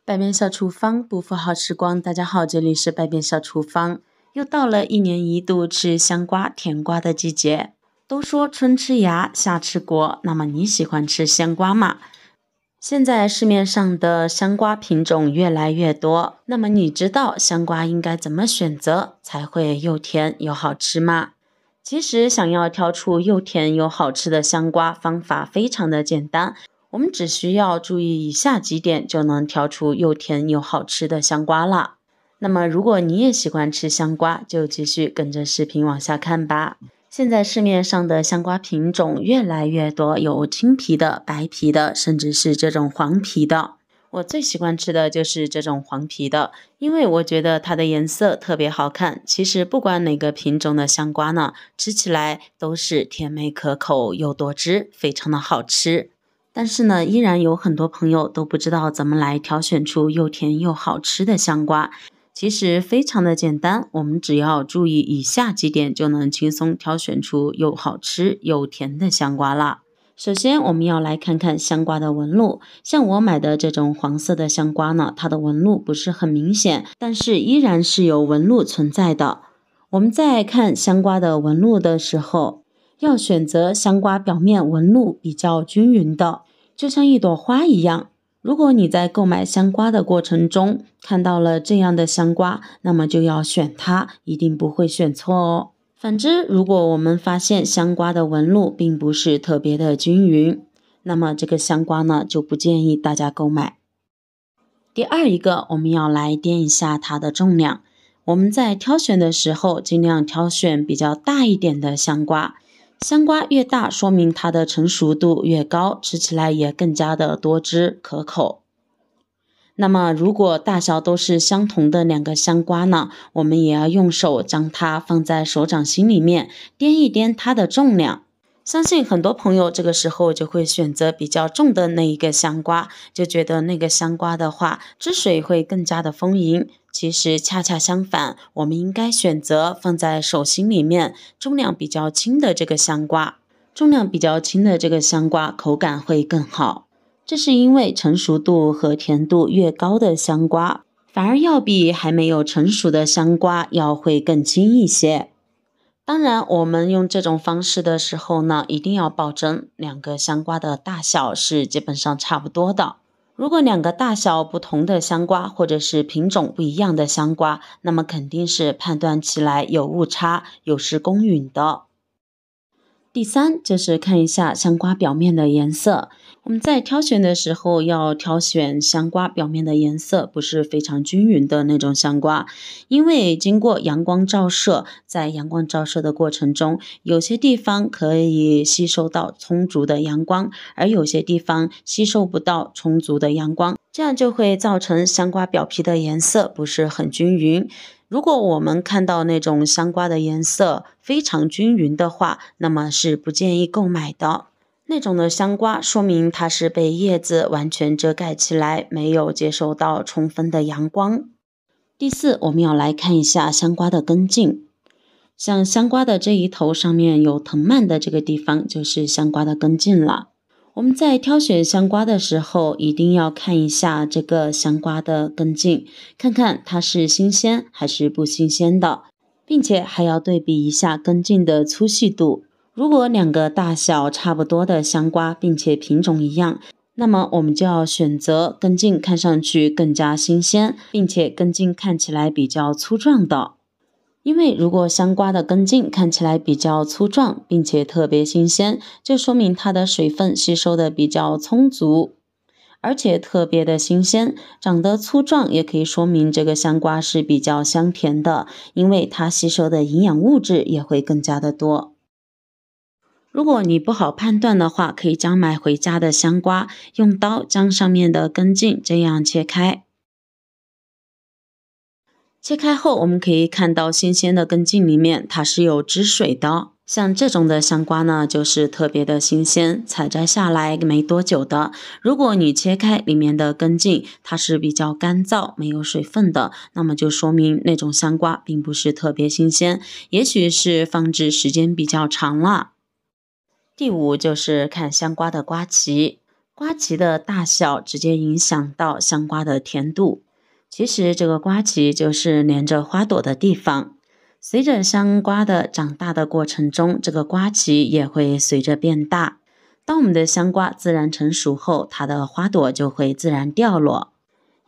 百变小厨房，不负好时光。大家好，这里是百变小厨房。又到了1年1度吃香瓜、甜瓜的季节。都说春吃芽，夏吃果，那么你喜欢吃香瓜吗？现在市面上的香瓜品种越来越多，那么你知道香瓜应该怎么选择才会又甜又好吃吗？其实想要挑出又甜又好吃的香瓜，方法非常的简单。我们只需要注意以下几点，就能挑出又甜又好吃的香瓜了。那么如果你也喜欢吃香瓜，就继续跟着视频往下看吧。现在市面上的香瓜品种越来越多，有青皮的、白皮的，甚至是这种黄皮的。我最喜欢吃的就是这种黄皮的，因为我觉得它的颜色特别好看。其实不管哪个品种的香瓜呢，吃起来都是甜美可口又多汁，非常的好吃。但是呢，依然有很多朋友都不知道怎么来挑选出又甜又好吃的香瓜。其实非常的简单，我们只要注意以下几点，就能轻松挑选出又好吃又甜的香瓜啦。首先我们要来看看香瓜的纹路，像我买的这种黄色的香瓜呢，它的纹路不是很明显，但是依然是有纹路存在的。我们在看香瓜的纹路的时候，要选择香瓜表面纹路比较均匀的，就像一朵花一样。如果你在购买香瓜的过程中看到了这样的香瓜，那么就要选它，一定不会选错哦。反之，如果我们发现香瓜的纹路并不是特别的均匀，那么这个香瓜呢，就不建议大家购买。第二一个，我们要来掂一下它的重量。我们在挑选的时候，尽量挑选比较大一点的香瓜。香瓜越大，说明它的成熟度越高，吃起来也更加的多汁可口。那么如果大小都是相同的2个香瓜呢，我们也要用手将它放在手掌心里面，掂一掂它的重量。相信很多朋友这个时候就会选择比较重的那一个香瓜，就觉得那个香瓜的话，汁水会更加的丰盈。其实恰恰相反，我们应该选择放在手心里面重量比较轻的这个香瓜。重量比较轻的这个香瓜口感会更好。这是因为成熟度和甜度越高的香瓜，反而要比还没有成熟的香瓜要会更轻一些。当然，我们用这种方式的时候呢，一定要保证2个香瓜的大小是基本上差不多的。如果2个大小不同的香瓜，或者是品种不一样的香瓜，那么肯定是判断起来有误差，有失公允的。第三，就是看一下香瓜表面的颜色。我们在挑选的时候要挑选香瓜表面的颜色不是非常均匀的那种香瓜，因为经过阳光照射，在阳光照射的过程中，有些地方可以吸收到充足的阳光，而有些地方吸收不到充足的阳光，这样就会造成香瓜表皮的颜色不是很均匀。如果我们看到那种香瓜的颜色非常均匀的话，那么是不建议购买的。那种的香瓜说明它是被叶子完全遮盖起来，没有接受到充分的阳光。第四，我们要来看一下香瓜的根茎。像香瓜的这一头上面有藤蔓的这个地方，就是香瓜的根茎了。我们在挑选香瓜的时候，一定要看一下这个香瓜的根茎，看看它是新鲜还是不新鲜的，并且还要对比一下根茎的粗细度。如果2个大小差不多的香瓜，并且品种一样，那么我们就要选择根茎看上去更加新鲜，并且根茎看起来比较粗壮的。因为如果香瓜的根茎看起来比较粗壮，并且特别新鲜，就说明它的水分吸收的比较充足，而且特别的新鲜。长得粗壮也可以说明这个香瓜是比较香甜的，因为它吸收的营养物质也会更加的多。如果你不好判断的话，可以将买回家的香瓜用刀将上面的根茎这样切开。切开后，我们可以看到新鲜的根茎里面它是有汁水的。像这种的香瓜呢，就是特别的新鲜，采摘下来没多久的。如果你切开里面的根茎，它是比较干燥，没有水分的，那么就说明那种香瓜并不是特别新鲜，也许是放置时间比较长了。第5，就是看香瓜的瓜脐。瓜皮的大小直接影响到香瓜的甜度。其实这个瓜皮就是连着花朵的地方，随着香瓜的长大的过程中，这个瓜皮也会随着变大。当我们的香瓜自然成熟后，它的花朵就会自然掉落。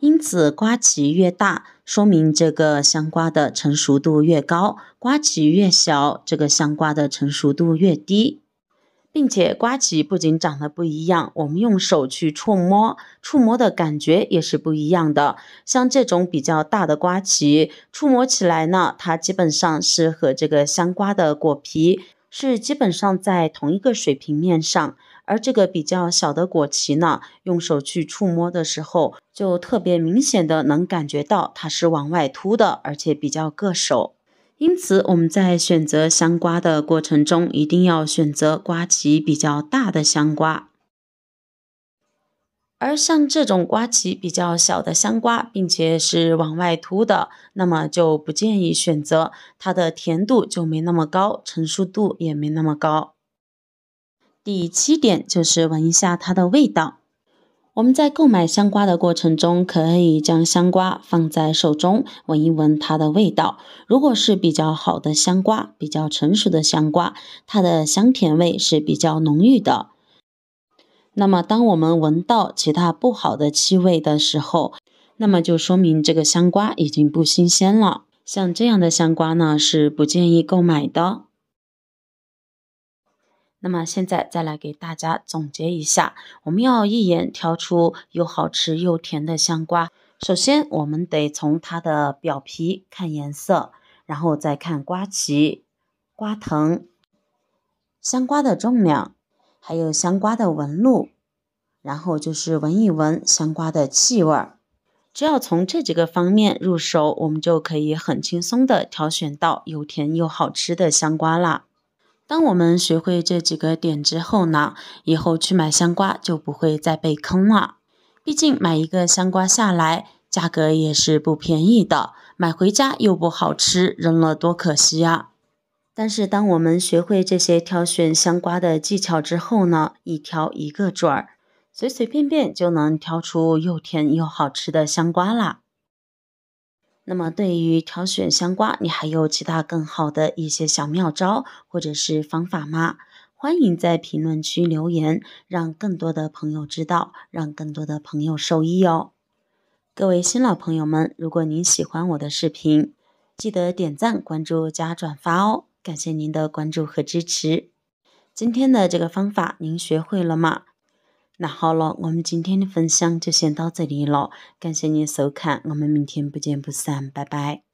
因此瓜皮越大，说明这个香瓜的成熟度越高，瓜皮越小，这个香瓜的成熟度越低。并且瓜皮不仅长得不一样，我们用手去触摸的感觉也是不一样的。像这种比较大的瓜皮，触摸起来呢，它基本上是和这个香瓜的果皮是基本上在同一个水平面上。而这个比较小的果皮呢，用手去触摸的时候，就特别明显的能感觉到它是往外凸的，而且比较硌手。因此我们在选择香瓜的过程中，一定要选择瓜皮比较大的香瓜。而像这种瓜皮比较小的香瓜，并且是往外凸的，那么就不建议选择，它的甜度就没那么高，成熟度也没那么高。第7点就是闻一下它的味道。我们在购买香瓜的过程中，可以将香瓜放在手中，闻一闻它的味道。如果是比较好的香瓜，比较成熟的香瓜，它的香甜味是比较浓郁的。那么当我们闻到其他不好的气味的时候，那么就说明这个香瓜已经不新鲜了。像这样的香瓜呢，是不建议购买的。那么现在再来给大家总结一下，我们要一眼挑出又好吃又甜的香瓜。首先我们得从它的表皮看颜色，然后再看瓜皮、瓜藤、香瓜的重量，还有香瓜的纹路，然后就是闻一闻香瓜的气味。只要从这几个方面入手，我们就可以很轻松的挑选到又甜又好吃的香瓜啦。当我们学会这几个点之后呢，以后去买香瓜就不会再被坑了。毕竟买一个香瓜下来，价格也是不便宜的，买回家又不好吃，扔了多可惜啊。但是当我们学会这些挑选香瓜的技巧之后呢，一挑一个准儿，随随便便就能挑出又甜又好吃的香瓜啦。那么对于挑选香瓜，你还有其他更好的一些小妙招或者是方法吗？欢迎在评论区留言，让更多的朋友知道，让更多的朋友受益哦。各位新老朋友们，如果您喜欢我的视频，记得点赞、关注加转发哦，感谢您的关注和支持。今天的这个方法您学会了吗？那好了，我们今天的分享就先到这里了，感谢您收看，我们明天不见不散，拜拜。